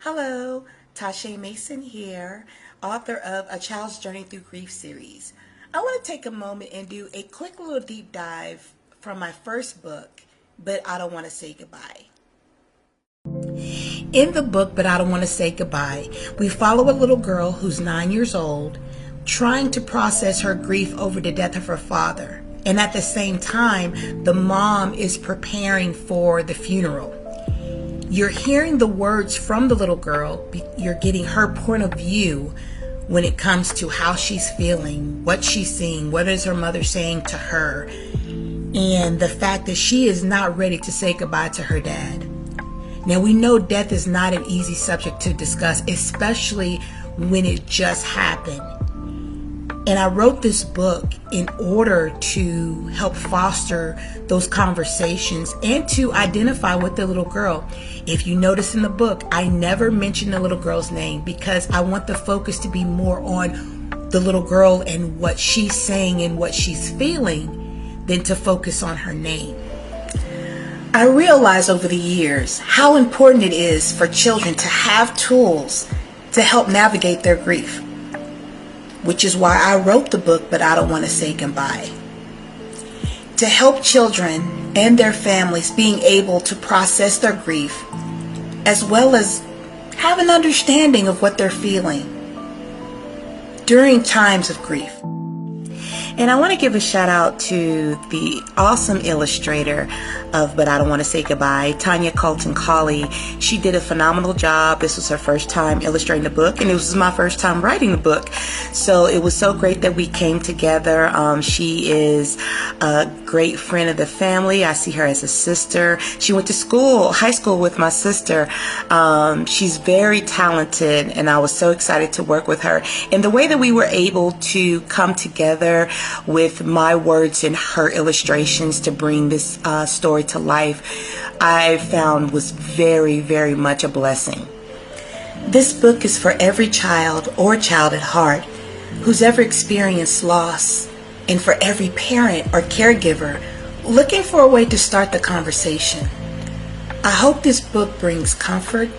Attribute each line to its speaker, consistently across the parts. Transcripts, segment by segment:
Speaker 1: Hello, Tasha Mason here, author of A Child's Journey Through Grief series. I want to take a moment and do a quick little deep dive from my first book, But I Don't Want to Say Goodbye. In the book, But I Don't Want to Say Goodbye, we follow a little girl who's 9 years old, trying to process her grief over the death of her father. And at the same time, the mom is preparing for the funeral. You're hearing the words from the little girl. You're getting her point of view when it comes to how she's feeling, what she's seeing, what is her mother saying to her, and the fact that she is not ready to say goodbye to her dad. Now, we know death is not an easy subject to discuss, especially when it just happened. And I wrote this book in order to help foster those conversations and to identify with the little girl. If you notice in the book, I never mention the little girl's name because I want the focus to be more on the little girl and what she's saying and what she's feeling than to focus on her name. I realized over the years how important it is for children to have tools to help navigate their grief, which is why I wrote the book, But I Don't Want to Say Goodbye. To help children and their families being able to process their grief, as well as have an understanding of what they're feeling during times of grief. And I want to give a shout out to the awesome illustrator of But I Don't Want to Say Goodbye, Tanya Colton Colley. She did a phenomenal job. This was her first time illustrating the book, and it was my first time writing the book. So it was so great that we came together. She is a great friend of the family. I see her as a sister. She went to high school with my sister. She's very talented, and I was so excited to work with her. And the way that we were able to come together with my words and her illustrations to bring this story to life, I found was very, very much a blessing. This book is for every child or child at heart who's ever experienced loss, and for every parent or caregiver looking for a way to start the conversation. I hope this book brings comfort,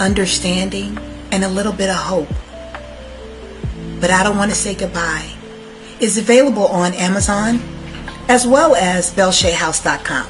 Speaker 1: understanding, and a little bit of hope. But I Don't Want to Say Goodbye is available on Amazon as well as BellShayHouse.com.